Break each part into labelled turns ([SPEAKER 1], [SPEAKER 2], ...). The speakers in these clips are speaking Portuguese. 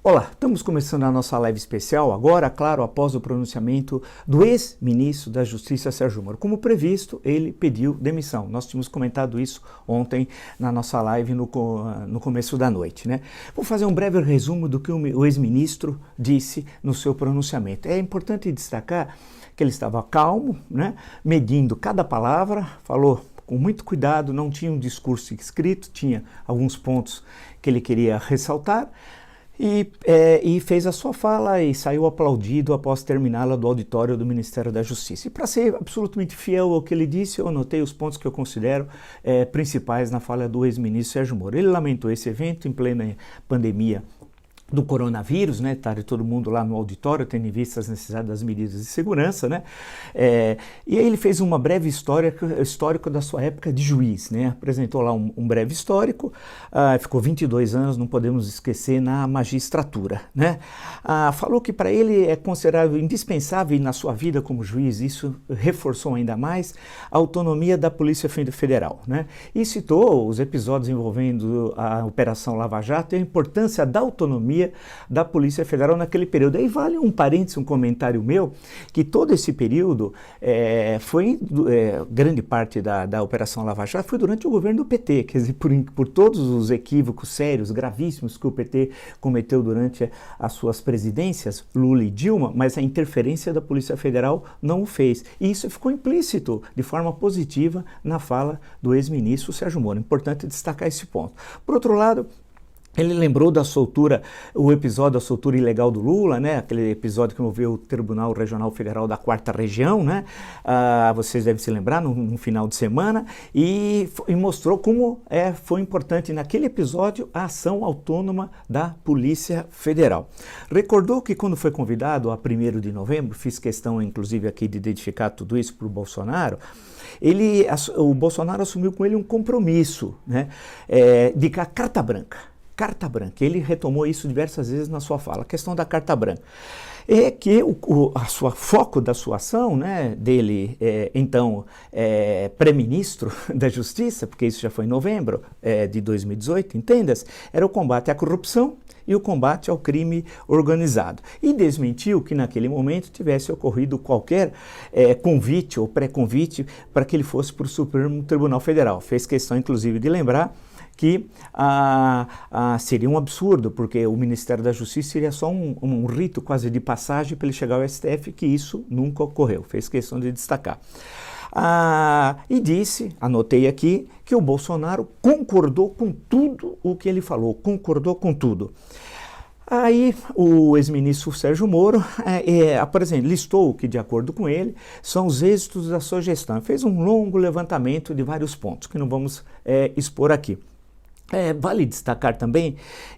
[SPEAKER 1] Olá, estamos começando a nossa live especial agora, claro, após o pronunciamento do ex-ministro da Justiça, Sérgio Moro. Como previsto, ele pediu demissão. Nós tínhamos comentado isso ontem na nossa live no começo da noite, né? Vou fazer um breve resumo do que o ex-ministro disse no seu pronunciamento. É importante destacar que ele estava calmo, né? Medindo cada palavra, falou com muito cuidado, não tinha um discurso escrito, tinha alguns pontos que ele queria ressaltar, e fez a sua fala e saiu aplaudido após terminá-la do auditório do Ministério da Justiça. E para ser absolutamente fiel ao que ele disse, eu anotei os pontos que eu considero principais na fala do ex-ministro Sérgio Moro. Ele lamentou esse evento em plena pandemia do coronavírus, né, tá todo mundo lá no auditório, tendo em vista as necessidades das medidas de segurança, né, e aí ele fez uma breve histórico da sua época de juiz, né, apresentou lá um breve histórico, ficou 22 anos, não podemos esquecer, na magistratura, né, falou que para ele é considerável indispensável na sua vida como juiz, isso reforçou ainda mais a autonomia da Polícia Federal, né, e citou os episódios envolvendo a Operação Lava Jato e a importância da autonomia da Polícia Federal naquele período. Aí vale um parênteses, um comentário meu, que todo esse período grande parte da Operação Lava Jato foi durante o governo do PT, quer dizer, por todos os equívocos sérios, gravíssimos que o PT cometeu durante as suas presidências, Lula e Dilma, mas a interferência da Polícia Federal não o fez. E isso ficou implícito de forma positiva na fala do ex-ministro Sérgio Moro. Importante destacar esse ponto. Por outro lado, ele lembrou da soltura, o episódio da soltura ilegal do Lula, né? Aquele episódio que envolveu o Tribunal Regional Federal da 4ª Região, né? Vocês devem se lembrar, no final de semana, e mostrou como foi importante naquele episódio a ação autônoma da Polícia Federal. Recordou que quando foi convidado a 1º de novembro, fiz questão inclusive aqui de identificar tudo isso para o Bolsonaro, o Bolsonaro assumiu com ele um compromisso, né? De carta branca. Carta branca, ele retomou isso diversas vezes na sua fala, a questão da carta branca. É que o foco da sua ação, né, dele, pré-ministro da Justiça, porque isso já foi em novembro de 2018, entendas, era o combate à corrupção e o combate ao crime organizado. E desmentiu que naquele momento tivesse ocorrido qualquer convite ou pré-convite para que ele fosse para o Supremo Tribunal Federal. Fez questão, inclusive, de lembrar que seria um absurdo, porque o Ministério da Justiça seria só um rito quase de passagem para ele chegar ao STF, que isso nunca ocorreu, fez questão de destacar. E disse, anotei aqui, que o Bolsonaro concordou com tudo o que ele falou, concordou com tudo. Aí o ex-ministro Sérgio Moro listou o que, de acordo com ele, são os êxitos da sua gestão. Fez um longo levantamento de vários pontos, que não vamos expor aqui. Vale destacar também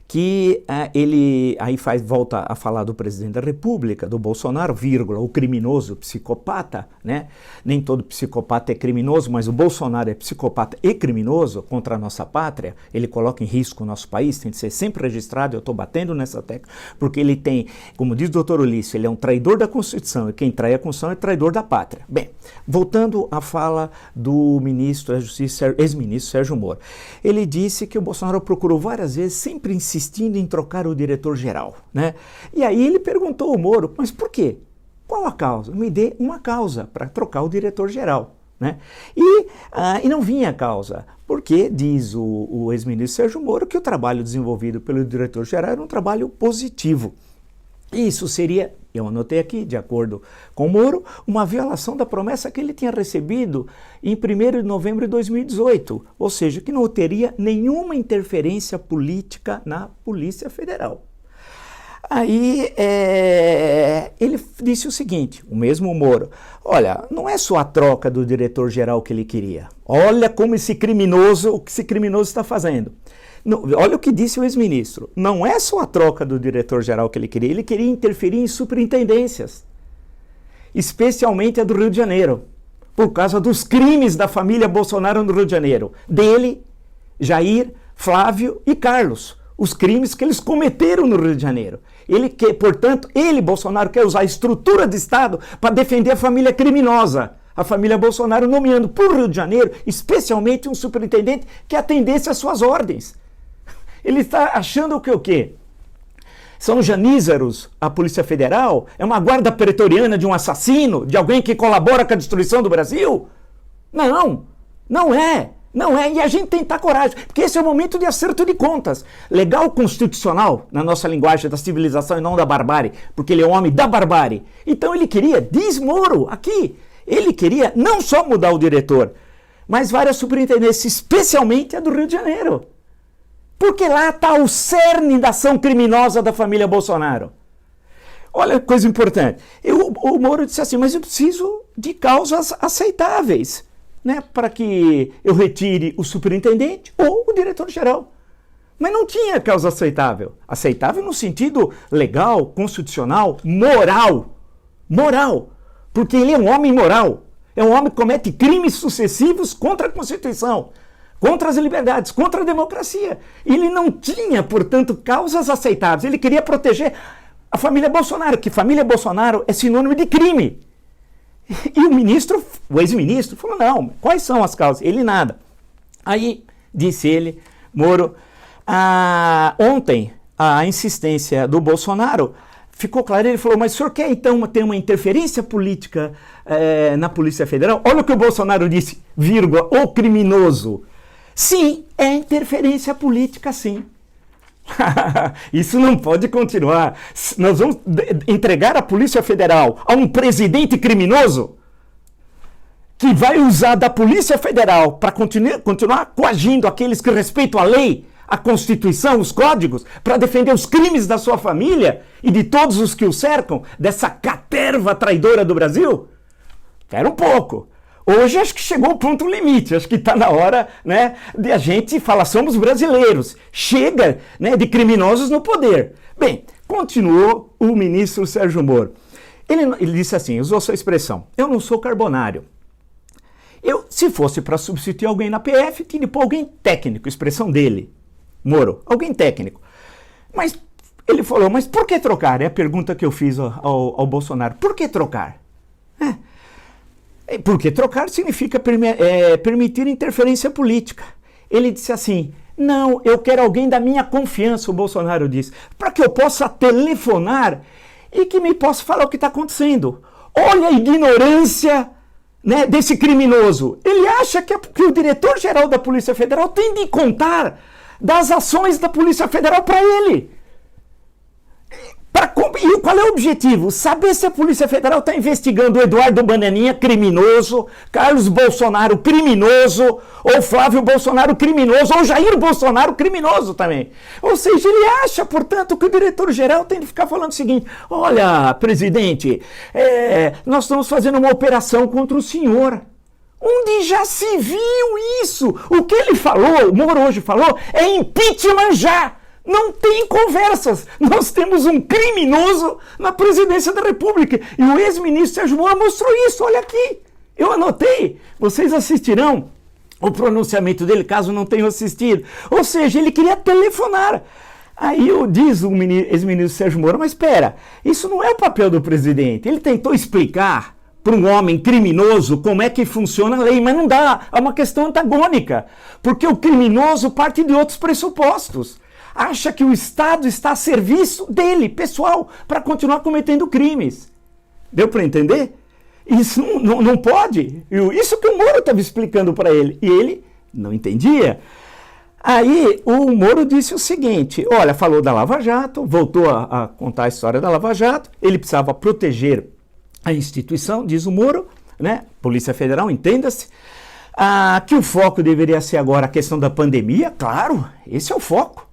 [SPEAKER 1] que ele aí volta a falar do presidente da República, do Bolsonaro, vírgula, o criminoso, psicopata, né? Nem todo psicopata é criminoso, mas o Bolsonaro é psicopata e criminoso contra a nossa pátria, ele coloca em risco o nosso país, tem que ser sempre registrado, eu estou batendo nessa tecla, porque ele tem, como diz o doutor Ulisses, ele é um traidor da Constituição, e quem trai a Constituição é traidor da pátria. Bem, voltando à fala do ministro da Justiça, ex-ministro Sérgio Moro, ele disse que o Bolsonaro procurou várias vezes, sempre insistindo em trocar o diretor-geral, né? E aí ele perguntou ao Moro, mas por quê? Qual a causa? Me dê uma causa para trocar o diretor-geral, né? E não vinha a causa, porque diz o ex-ministro Sérgio Moro que o trabalho desenvolvido pelo diretor-geral era um trabalho positivo. Isso seria, eu anotei aqui, de acordo com o Moro, uma violação da promessa que ele tinha recebido em 1º de novembro de 2018, ou seja, que não teria nenhuma interferência política na Polícia Federal. Aí ele disse o seguinte, o mesmo Moro, olha, não é só a troca do diretor-geral que ele queria, olha como o que esse criminoso está fazendo. Não, olha o que disse o ex-ministro, não é só a troca do diretor-geral que ele queria interferir em superintendências, especialmente a do Rio de Janeiro, por causa dos crimes da família Bolsonaro no Rio de Janeiro, dele, Jair, Flávio e Carlos, os crimes que eles cometeram no Rio de Janeiro. Portanto, Bolsonaro, quer usar a estrutura de Estado para defender a família criminosa, a família Bolsonaro, nomeando para o Rio de Janeiro, especialmente um superintendente que atendesse às suas ordens. Ele está achando que o quê? São janízaros a Polícia Federal? É uma guarda pretoriana de um assassino? De alguém que colabora com a destruição do Brasil? Não, não é. Não é, e a gente tem que ter coragem, porque esse é o momento de acerto de contas. Legal constitucional, na nossa linguagem da civilização e não da barbárie, porque ele é um homem da barbárie. Então ele queria, diz Moro aqui, ele queria não só mudar o diretor, mas várias superintendências, especialmente a do Rio de Janeiro. Porque lá está o cerne da ação criminosa da família Bolsonaro. Olha que coisa importante. O Moro disse assim, mas eu preciso de causas aceitáveis, né, para que eu retire o superintendente ou o diretor-geral. Mas não tinha causa aceitável. Aceitável no sentido legal, constitucional, moral. Moral. Porque ele é um homem moral. É um homem que comete crimes sucessivos contra a Constituição, contra as liberdades, contra a democracia. Ele não tinha, portanto, causas aceitáveis. Ele queria proteger a família Bolsonaro, que família Bolsonaro é sinônimo de crime. E o ministro, o ex-ministro, falou, não, quais são as causas? Ele nada. Aí, disse ele, Moro, ontem, a insistência do Bolsonaro ficou claro, ele falou, mas o senhor quer então ter uma interferência política na Polícia Federal? Olha o que o Bolsonaro disse, vírgula, o criminoso. Sim, é interferência política, sim. Isso não pode continuar. Nós vamos entregar a Polícia Federal a um presidente criminoso que vai usar da Polícia Federal para continuar coagindo aqueles que respeitam a lei, a Constituição, os códigos, para defender os crimes da sua família e de todos os que o cercam, dessa caterva traidora do Brasil? Espera um pouco. Hoje acho que chegou o ponto limite, acho que está na hora, né, de a gente falar, somos brasileiros, chega, né, de criminosos no poder. Bem, continuou o ministro Sérgio Moro. Ele disse assim, usou sua expressão, eu não sou carbonário. Se fosse para substituir alguém na PF, tinha de pôr alguém técnico, expressão dele, Moro, alguém técnico. Mas ele falou, mas por que trocar? É a pergunta que eu fiz ao Bolsonaro, por que trocar? Porque trocar significa permitir interferência política. Ele disse assim, não, eu quero alguém da minha confiança, o Bolsonaro disse, para que eu possa telefonar e que me possa falar o que está acontecendo. Olha a ignorância, né, desse criminoso. Ele acha que o diretor-geral da Polícia Federal tem de contar das ações da Polícia Federal para ele. E qual é o objetivo? Saber se a Polícia Federal está investigando o Eduardo Bananinha, criminoso, Carlos Bolsonaro, criminoso, ou Flávio Bolsonaro, criminoso, ou Jair Bolsonaro, criminoso também. Ou seja, ele acha, portanto, que o diretor-geral tem de ficar falando o seguinte, olha, presidente, nós estamos fazendo uma operação contra o senhor. Onde já se viu isso? O que ele falou, o Moro hoje falou, é impeachment já. Não tem conversas. Nós temos um criminoso na presidência da República. E o ex-ministro Sérgio Moro mostrou isso. Olha aqui. Eu anotei. Vocês assistirão o pronunciamento dele, caso não tenham assistido. Ou seja, ele queria telefonar. Aí diz o ex-ministro Sérgio Moro, mas espera, isso não é o papel do presidente. Ele tentou explicar para um homem criminoso como é que funciona a lei, mas não dá. É uma questão antagônica. Porque o criminoso parte de outros pressupostos. Acha que o Estado está a serviço dele, pessoal, para continuar cometendo crimes. Deu para entender? Isso não pode. Isso que o Moro estava explicando para ele. E ele não entendia. Aí o Moro disse o seguinte, olha, falou da Lava Jato, voltou a contar a história da Lava Jato, ele precisava proteger a instituição, diz o Moro, né? Polícia Federal, entenda-se, que o foco deveria ser agora a questão da pandemia, claro, esse é o foco.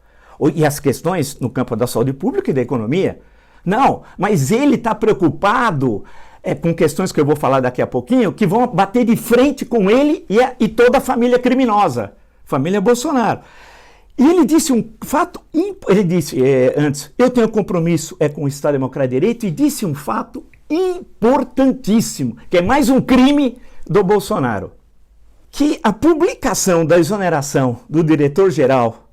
[SPEAKER 1] E as questões no campo da saúde pública e da economia? Não, mas ele está preocupado com questões que eu vou falar daqui a pouquinho, que vão bater de frente com ele e toda a família criminosa, família Bolsonaro. E ele disse um fato, ele disse antes, eu tenho compromisso com o Estado Democrático de Direito, e disse um fato importantíssimo, que é mais um crime do Bolsonaro, que a publicação da exoneração do diretor-geral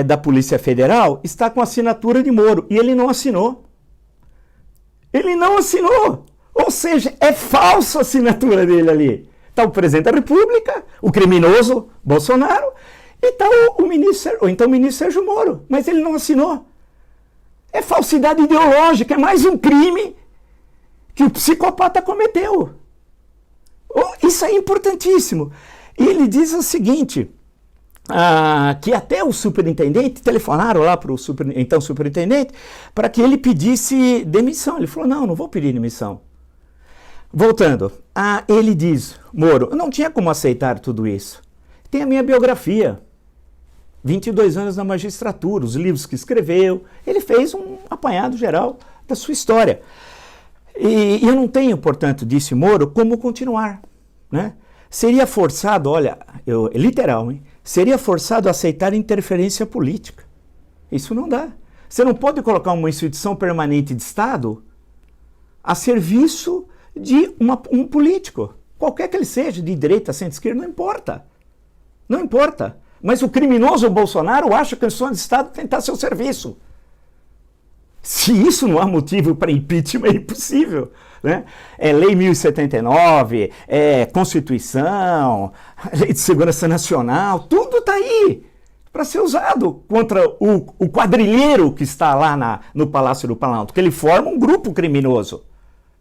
[SPEAKER 1] da Polícia Federal está com a assinatura de Moro, e ele não assinou. Ele não assinou. Ou seja, é falsa a assinatura dele ali. Está o presidente da República, o criminoso Bolsonaro, e está o ministro Sérgio Moro, mas ele não assinou. É falsidade ideológica, é mais um crime que o psicopata cometeu. Isso é importantíssimo. E ele diz o seguinte, que até o superintendente, telefonaram lá para o então superintendente, para que ele pedisse demissão. Ele falou, não vou pedir demissão. Voltando, ele diz, Moro, eu não tinha como aceitar tudo isso. Tem a minha biografia, 22 anos na magistratura, os livros que escreveu, ele fez um apanhado geral da sua história. E eu não tenho, portanto, disse Moro, como continuar, né? Seria forçado, olha, literal, hein? Seria forçado a aceitar interferência política. Isso não dá. Você não pode colocar uma instituição permanente de Estado a serviço de um político, qualquer que ele seja, de direita, centro-esquerda, não importa. Não importa. Mas o criminoso Bolsonaro acha que a instituição de Estado tem que estar a seu serviço. Se isso não há motivo para impeachment, é impossível, né? É Lei 1079, é Constituição, Lei de Segurança Nacional, tudo está aí para ser usado contra o quadrilheiro que está lá no Palácio do Planalto, que ele forma um grupo criminoso,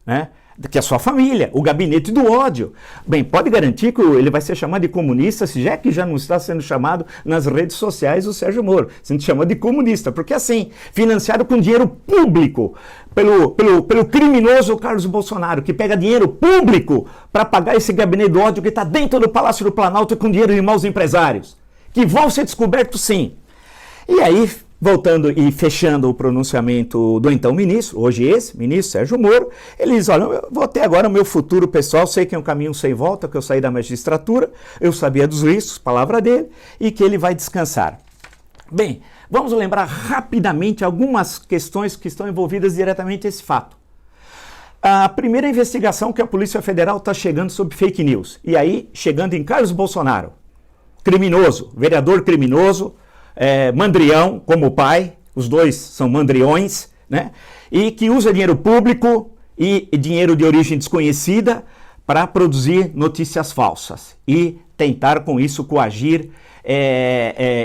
[SPEAKER 1] né? Que é a sua família, o gabinete do ódio. Bem, pode garantir que ele vai ser chamado de comunista, já que já não está sendo chamado nas redes sociais o Sérgio Moro, sendo chamado de comunista, porque assim, financiado com dinheiro público pelo criminoso Carlos Bolsonaro, que pega dinheiro público para pagar esse gabinete do ódio que está dentro do Palácio do Planalto com dinheiro de maus empresários, que vão ser descobertos sim. E aí, voltando e fechando o pronunciamento do então ministro, hoje esse, ministro Sérgio Moro, ele diz, olha, eu vou ter agora o meu futuro pessoal, sei que é um caminho sem volta, que eu saí da magistratura, eu sabia dos riscos, palavra dele, e que ele vai descansar. Bem, vamos lembrar rapidamente algumas questões que estão envolvidas diretamente nesse fato. A primeira investigação que a Polícia Federal está chegando sobre fake news, e aí chegando em Carlos Bolsonaro, criminoso, vereador criminoso, mandrião como pai, os dois são mandriões, né? E que usa dinheiro público e dinheiro de origem desconhecida para produzir notícias falsas e tentar com isso coagir,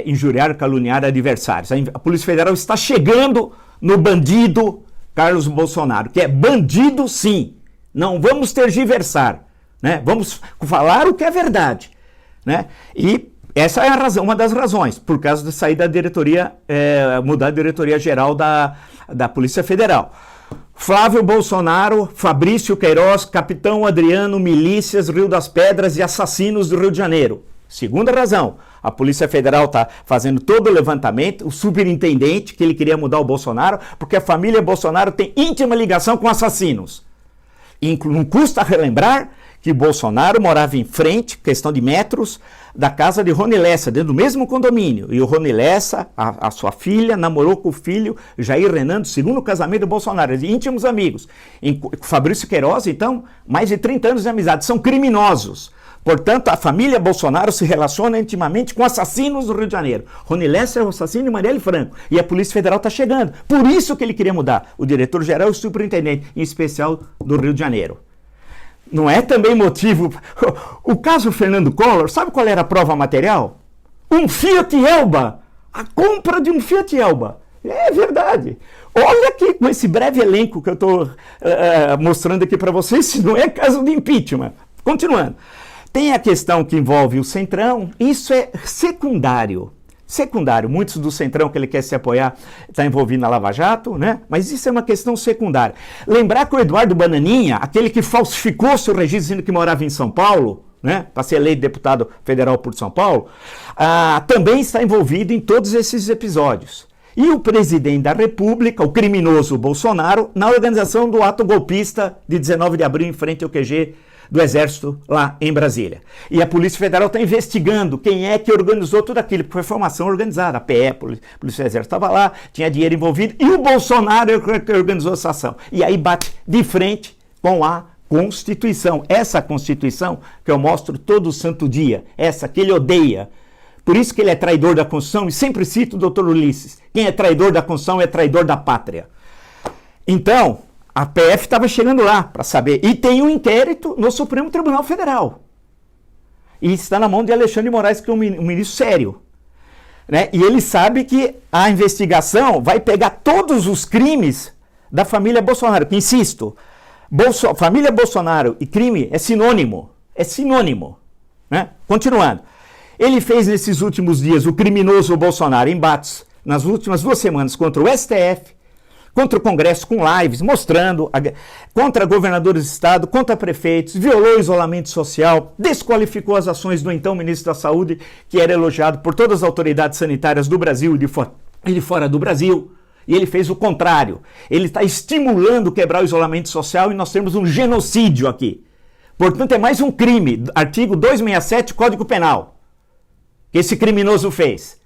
[SPEAKER 1] injuriar, caluniar adversários. A Polícia Federal está chegando no bandido Carlos Bolsonaro, que é bandido sim, não vamos tergiversar, né? Vamos falar o que é verdade, né? E essa é a razão, uma das razões, por causa de sair da diretoria, mudar a diretoria geral da Polícia Federal. Flávio Bolsonaro, Fabrício Queiroz, Capitão Adriano, milícias, Rio das Pedras e assassinos do Rio de Janeiro. Segunda razão, a Polícia Federal está fazendo todo o levantamento, o superintendente, que ele queria mudar o Bolsonaro, porque a família Bolsonaro tem íntima ligação com assassinos. Não custa relembrar que Bolsonaro morava em frente, questão de metros, da casa de Rony Lessa, dentro do mesmo condomínio. E o Rony Lessa, a sua filha, namorou com o filho Jair Renan, do segundo casamento do Bolsonaro, eles íntimos amigos. Fabrício Queiroz, então, mais de 30 anos de amizade, são criminosos. Portanto, a família Bolsonaro se relaciona intimamente com assassinos do Rio de Janeiro. Rony Lessa é o assassino e Marielle Franco. E a Polícia Federal está chegando. Por isso que ele queria mudar o diretor-geral e o superintendente, em especial do Rio de Janeiro. Não é também motivo... O caso Fernando Collor, sabe qual era a prova material? Um Fiat Elba. A compra de um Fiat Elba. É verdade. Olha aqui, com esse breve elenco que eu estou mostrando aqui para vocês, se não é caso de impeachment. Continuando. Tem a questão que envolve o Centrão. Isso é secundário. Secundário. Muitos do Centrão que ele quer se apoiar está envolvido na Lava Jato, né? Mas isso é uma questão secundária. Lembrar que o Eduardo Bananinha, aquele que falsificou seu registro dizendo que morava em São Paulo, né, para ser eleito deputado federal por São Paulo, também está envolvido em todos esses episódios. E o presidente da República, o criminoso Bolsonaro, na organização do ato golpista de 19 de abril em frente ao QG do Exército lá em Brasília. E a Polícia Federal está investigando quem é que organizou tudo aquilo, porque foi formação organizada, a PE, Polícia do Exército estava lá, tinha dinheiro envolvido, e o Bolsonaro é que organizou essa ação. E aí bate de frente com a Constituição. Essa Constituição que eu mostro todo santo dia, essa que ele odeia. Por isso que ele é traidor da Constituição, e sempre cito o Dr. Ulisses. Quem é traidor da Constituição é traidor da pátria. Então, a PF estava chegando lá para saber. E tem um inquérito no Supremo Tribunal Federal. E está na mão de Alexandre de Moraes, que é um ministro sério. né? E ele sabe que a investigação vai pegar todos os crimes da família Bolsonaro, que insisto, família Bolsonaro e crime é sinônimo, né? Continuando, ele fez nesses últimos dias o criminoso Bolsonaro embates nas últimas 2 semanas contra o STF, contra o Congresso com lives, mostrando contra governadores de estado, contra prefeitos, violou o isolamento social, desqualificou as ações do então ministro da Saúde, que era elogiado por todas as autoridades sanitárias do Brasil e de fora do Brasil. E ele fez o contrário. Ele está estimulando quebrar o isolamento social e nós temos um genocídio aqui. Portanto, é mais um crime, artigo 267, Código Penal, que esse criminoso fez.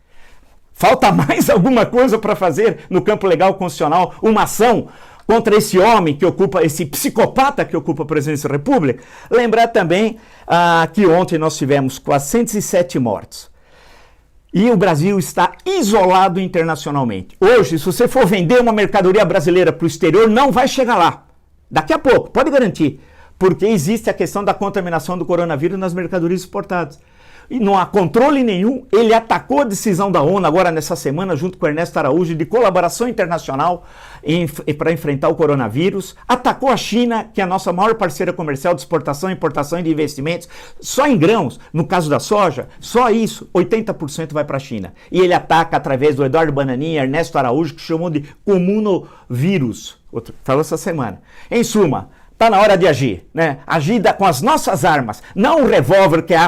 [SPEAKER 1] Falta mais alguma coisa para fazer no campo legal constitucional, uma ação contra esse homem que ocupa, esse psicopata que ocupa a presidência da República? Lembrar também que ontem nós tivemos 407 mortos. E o Brasil está isolado internacionalmente. Hoje, se você for vender uma mercadoria brasileira para o exterior, não vai chegar lá. Daqui a pouco, pode garantir. Porque existe a questão da contaminação do coronavírus nas mercadorias exportadas. E não há controle nenhum. Ele atacou a decisão da ONU agora nessa semana, junto com Ernesto Araújo, de colaboração internacional para enfrentar o coronavírus. Atacou a China, que é a nossa maior parceira comercial de exportação, importação e de investimentos. Só em grãos, no caso da soja, só isso, 80% vai para a China. E ele ataca através do Eduardo Bananinha, Ernesto Araújo, que chamou de comunovírus. Falou essa semana. Em suma, está na hora de agir, né? Agir com as nossas armas, não o revólver que é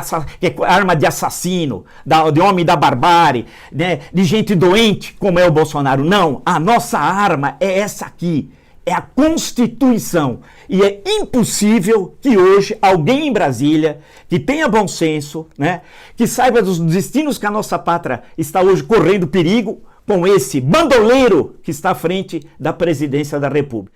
[SPEAKER 1] arma de assassino, de homem da barbárie, né? De gente doente como é o Bolsonaro. Não, a nossa arma é essa aqui, é a Constituição. E é impossível que hoje alguém em Brasília, que tenha bom senso, né? Que saiba dos destinos que a nossa pátria está hoje correndo perigo com esse bandoleiro que está à frente da presidência da República.